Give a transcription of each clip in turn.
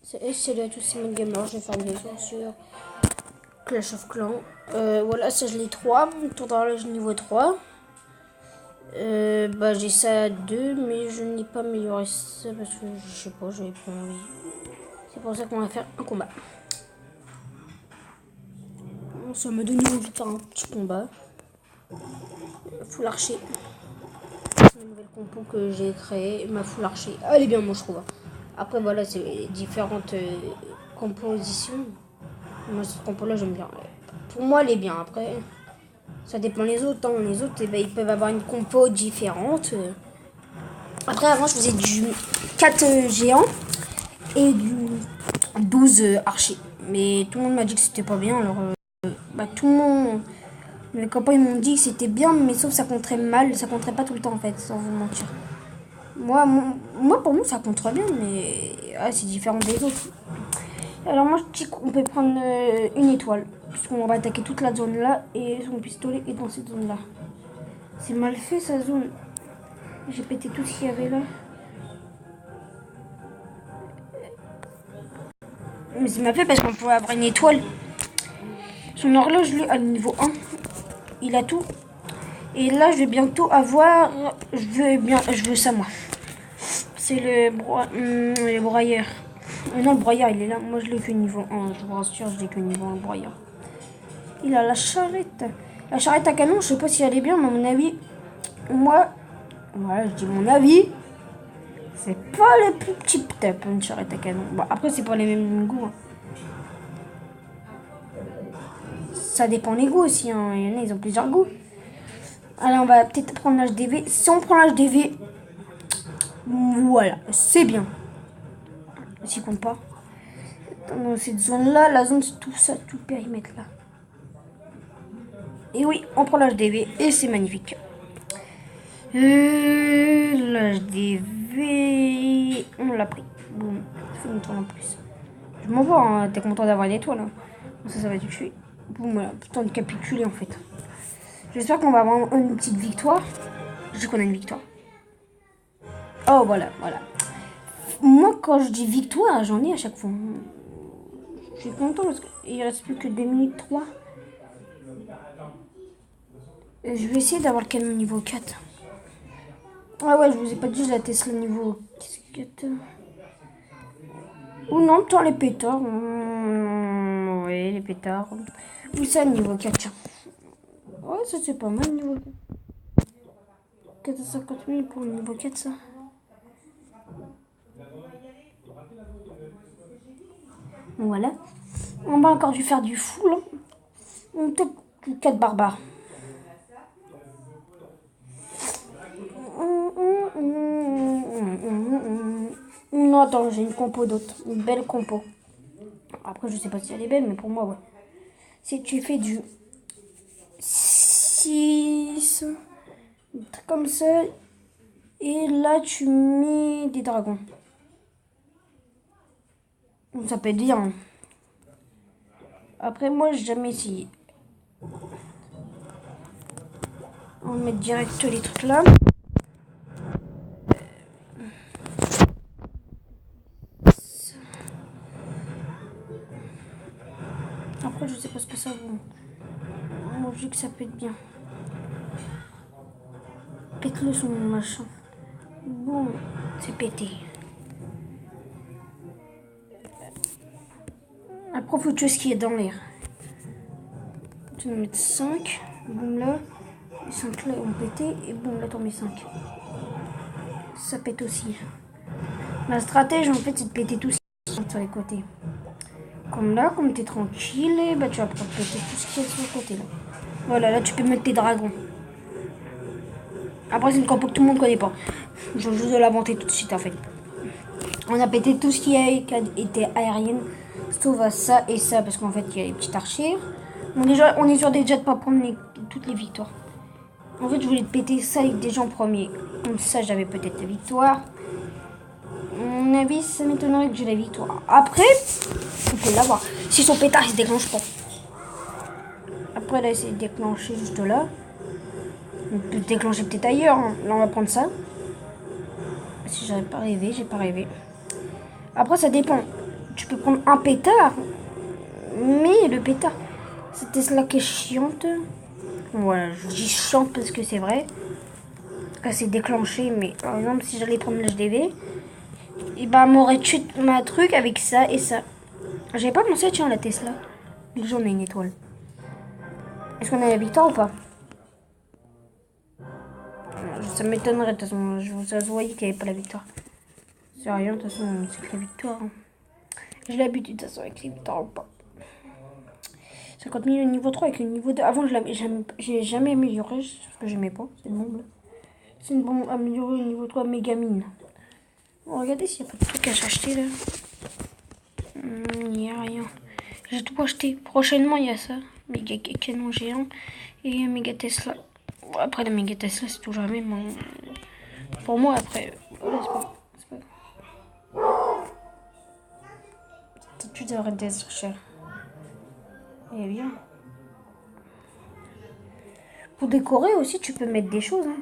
Salut à tous, c'est Gamer, je vais faire une vidéo sur Clash of Clans. Voilà, ça je l'ai 3, tour d'horloge niveau 3. J'ai ça à 2, mais je n'ai pas amélioré ça parce que je sais pas, j'avais pas envie. C'est pour ça qu'on va faire un combat. Ça me donne envie de faire un petit combat. Full archer. La nouvelle compo que j'ai créée, ma full archer. Elle est bien, moi je trouve. Après, voilà, c'est différentes compositions. Moi, cette compo-là, j'aime bien. Pour moi, elle est bien. Après, ça dépend les autres. Hein. Les autres, ils peuvent avoir une compo différente. Après, avant, je faisais du 4 géants et du 12 archers. Mais tout le monde m'a dit que c'était pas bien. Alors, tout le monde... Mes copains, ils m'ont dit que c'était bien, mais sauf que ça compterait mal. Ça compterait pas tout le temps, en fait, sans vous mentir. Moi pour moi, ça compterait bien, mais c'est différent des autres. Alors moi, je dis qu'on peut prendre une étoile. Puisqu'on va attaquer toute la zone là. Et son pistolet est dans cette zone là. C'est mal fait sa zone. J'ai pété tout ce qu'il y avait là. Mais c'est mal fait parce qu'on pourrait avoir une étoile. Son horloge, lui, à niveau 1. Il a tout. Et là, je vais bientôt avoir... Je veux ça, moi. C'est le broyeur. Non, le broyeur, il est là. Moi, je l'ai que niveau 1. Je vous rassure, je l'ai que niveau 1, le broyeur. Il a la charrette. La charrette à canon, je sais pas si elle est bien, mais à mon avis, moi, voilà, je dis mon avis, c'est pas le plus petit top, une charrette à canon. Bon, après, c'est pas les mêmes goûts. Hein. Ça dépend des goûts aussi. Hein. Il y en a, ils ont plusieurs goûts. Allez, on va peut-être prendre l'HDV. Si on prend l'HDV, voilà, c'est bien. S'il compte pas. Dans cette zone-là, la zone, c'est tout ça, tout le périmètre là. Et oui, on prend l'HDV et c'est magnifique. L'HDV, on l'a pris. Bon, ça fait une tourne en plus. Je m'en vais, hein. T'es content d'avoir une étoile. Hein. Ça va te tuer. Bon, voilà, putain de capituler en fait. J'espère qu'on va avoir une petite victoire. Je dis qu'on a une victoire. Oh, voilà. Moi, quand je dis victoire, j'en ai à chaque fois. Je suis content parce qu'il reste plus que 2 minutes 3. Je vais essayer d'avoir le canon niveau 4. Ah ouais, je vous ai pas dit, je la Tesla niveau 4. Ou non, toi les pétards. Oui, les pétards. Ou ça, niveau 4. Ouais, ça c'est pas mal, niveau 4. 450 000 pour le niveau 4, ça. Voilà. On va encore dû faire du full. Peut-être 4 barbares. Non, attends, j'ai une compo d'autre. Une belle compo. Après, je sais pas si elle est belle, mais pour moi, ouais. Si tu fais du 6, un truc comme ça, et là, tu mets des dragons. Ça peut être bien. Après, moi, j'ai jamais essayé. On va mettre direct les trucs là. Après, je sais pas ce que ça vaut. Moi, je dis que ça peut être bien. Pète-le son machin. Bon, c'est pété. Après, faut tuer ce qui est dans l'air. Tu vas mettre 5. Boum là. Les 5 là ont pété. Et boum là, t'en mets 5. Ça pète aussi. Ma stratège, en fait, c'est de péter tout ce qui est sur les côtés. Comme là, comme t'es tranquille, et tu vas pouvoir péter tout ce qui est sur le côté là. Voilà, là tu peux mettre tes dragons. Après, c'est une compo que tout le monde connaît pas. Je viens juste de l'inventer tout de suite en fait. On a pété tout ce qui a été aérienne, sauf à ça et ça, parce qu'en fait il y a les petits archers. Bon, déjà, on est sûr déjà de pas prendre toutes les victoires. En fait, je voulais péter ça avec des gens premiers. Comme ça, j'avais peut-être la victoire. À mon avis, ça m'étonnerait que j'ai la victoire. Après, on peut l'avoir. Si son pétard il se déclenche pas. Après, là, il s'est déclenché juste là. On peut le déclencher peut-être ailleurs. Hein. Là, on va prendre ça. Si j'avais pas rêvé, j'ai pas rêvé. Après, ça dépend. tu peux prendre un pétard. Mais le pétard, cette Tesla qui est chiante. Voilà, je dis chiante parce que c'est vrai. Quand c'est déclenché, mais par exemple, si j'allais prendre l'HDV, et bah, m'aurait tué ma truc avec ça et ça. J'avais pas pensé, tiens, la Tesla. Déjà, on a une étoile. Est-ce qu'on a la victoire ou pas? Ça m'étonnerait, de toute façon. Ça se voyait qu'il n'y avait pas la victoire. C'est rien, de toute façon, c'est que la victoire. Hein. J'ai l'habitude, de toute façon, avec les victoires ou pas. 50 000 au niveau 3 avec le niveau 2. Avant, je l'ai jamais amélioré, parce que j'aimais pas. C'est une bombe. C'est une bombe améliorée au niveau 3 mégamine. Bon, regardez s'il n'y a pas de truc à s'acheter là. Il n'y a rien. J'ai tout acheté. Prochainement, il y a ça. Méga canon géant et méga Tesla. Bon, après, la méga Tesla, c'est toujours la même. Hein. Pour moi, après, voilà, c'est pas. Tu devrais être cher. Et bien. Pour décorer aussi, tu peux mettre des choses. Hein.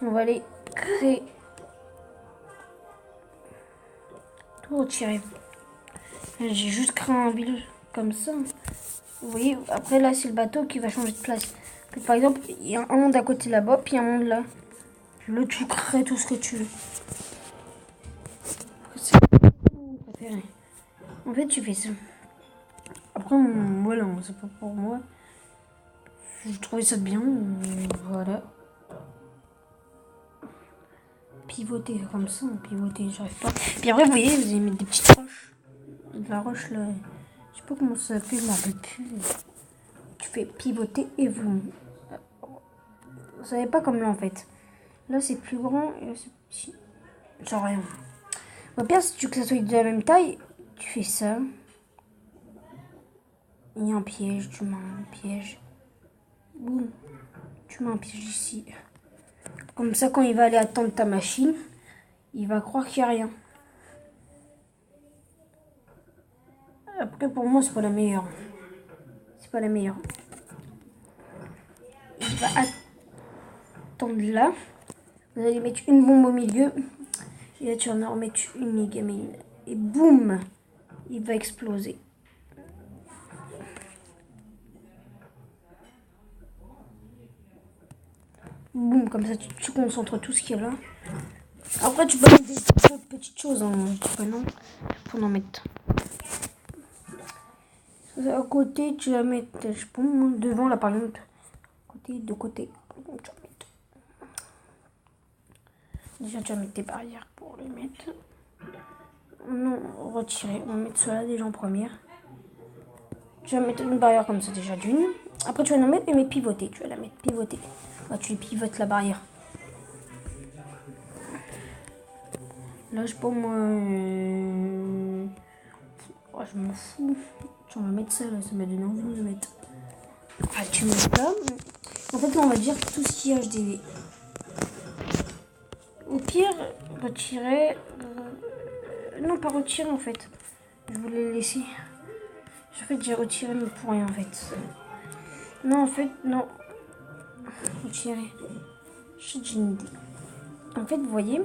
On va aller créer. Tout retirer. J'ai juste créé un village comme ça. Vous voyez, après là, c'est le bateau qui va changer de place. Puis, par exemple, il y a un monde à côté là-bas, puis un monde là. Là, tu crées tout ce que tu veux. C'est mon préféré. En fait, tu fais ça. Après, voilà, c'est pas pour moi. Je trouvais ça bien. Voilà. Pivoter comme ça, pivoter, j'arrive pas. Puis après, vous voyez, vous allez mettre des petites roches. De la roche là. Je sais pas comment ça s'appelle, je m'en rappelle plus. Tu fais pivoter et vous. Vous savez pas comme là en fait. Là, c'est plus grand et là, c'est petit. Genre rien. Au pire, si tu veux que ça soit de la même taille, tu fais ça. Il y a un piège, tu mets un piège. Boum. Tu mets un piège ici. Comme ça, quand il va aller attendre ta machine, il va croire qu'il n'y a rien. Après, pour moi, c'est pas la meilleure. C'est pas la meilleure. Il va attendre là. Vous allez mettre une bombe au milieu. Et là, tu vas en remettre une mégamine. Et boum, il va exploser. Boum, comme ça, tu concentres tout ce qu'il y a là. Après, tu peux mettre des petites choses. Hein. Je dis pas non. Pour en mettre. À côté, tu vas mettre, je sais pas, devant là, par exemple. Côté, de côté. Tu vas mettre. Déjà, tu vas mettre tes barrières pour les mettre. Non, retirer. On va mettre cela déjà en première. Tu vas mettre une barrière comme ça déjà d'une. Après, tu vas en mettre et pivoter. Tu vas la mettre pivoter. Là, tu pivotes la barrière. Là, je sais pas moi. Oh, je m'en fous. Tu vas mettre ça là, ça m'a donné envie de le mettre. Ah, tu mets ça. En fait, là, on va dire tout ce qui est HDV. Au pire, retirer. Non, pas retirer en fait. Je voulais laisser. En fait, j'ai retiré, mais pour rien en fait. Non, en fait, non. Retirer. J'ai une idée. En fait, vous voyez,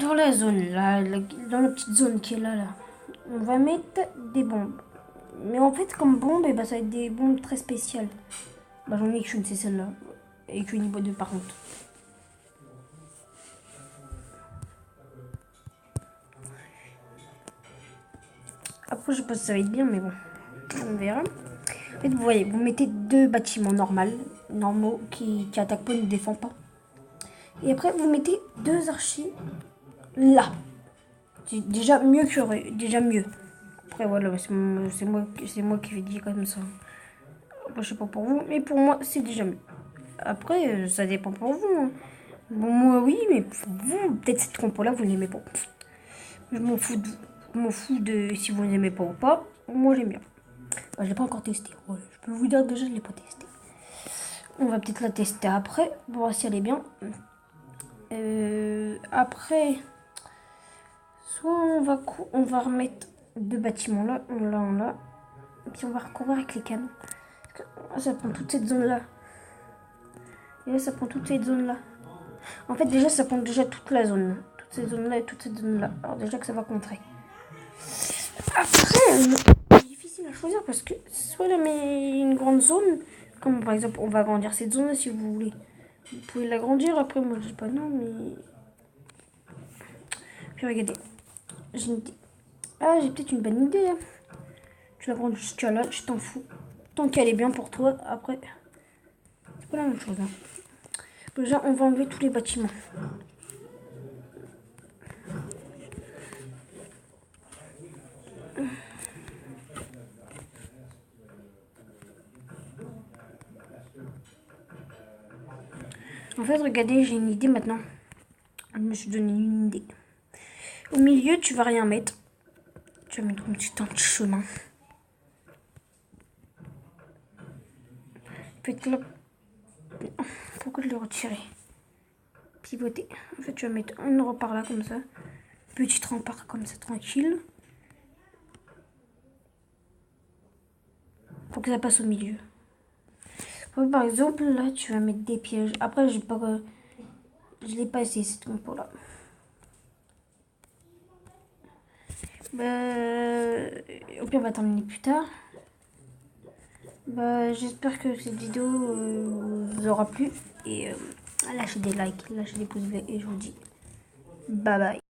dans la zone là, dans la petite zone qui est là, on va mettre des bombes. Mais en fait, comme bombe, ça va être des bombes très spéciales. Bah, j'en ai qu'une, c'est celle-là. Et qu'une niveau 2 par contre. Après, je sais pas si ça va être bien, mais bon, on verra. En fait, vous voyez, vous mettez deux bâtiments normaux qui attaquent pas et ne défendent pas. Et après, vous mettez deux archers là. C'est déjà mieux que déjà mieux. Après, voilà, c'est moi qui vais dire comme ça. Après, je sais pas pour vous, mais pour moi, c'est déjà mieux. Après, ça dépend pour vous. Hein. Bon, moi, oui, mais pour vous, peut-être cette compo-là, vous l'aimez pas. Je m'en fous de si vous n'aimez pas ou pas. Moi, j'aime bien. Bah, je l'ai pas encore testé. Ouais, je peux vous dire déjà, je l'ai pas testé. On va peut-être la tester après pour voir si elle est bien. Après, soit on va remettre deux bâtiments là, là. Et puis on va recouvrir avec les canons. Ça prend toute cette zone là. Et là, ça prend toute cette zone là. En fait, déjà, ça prend déjà toute la zone. Ces zones-là et toutes ces zones-là. Alors déjà que ça va contrer. Après, c'est difficile à choisir parce que soit là met une grande zone, comme par exemple on va agrandir cette zone-là si vous voulez. Vous pouvez l'agrandir, après moi je dis pas non, mais... Puis regardez, j'ai une idée. Ah, j'ai peut-être une bonne idée. Hein. Tu l'agrandis jusqu'à là, je t'en fous. Tant qu'elle est bien pour toi, après... C'est pas la même chose. Hein. Déjà, on va enlever tous les bâtiments. En fait, regardez, j'ai une idée maintenant. Je me suis donné une idée. Au milieu, tu vas rien mettre. Tu vas mettre un petit chemin. Faites là. Pourquoi je l'ai retiré? Pivoter. En fait, tu vas mettre un euro par là, comme ça. Petit rempart, comme ça, tranquille. Pour que ça passe au milieu. Par exemple, là, tu vas mettre des pièges. Après, je l'ai pas essayé, cette compo-là. Au pire, on va terminer plus tard. J'espère que cette vidéo vous aura plu. Et lâchez des likes, lâchez des pouces bleus. Et je vous dis bye bye.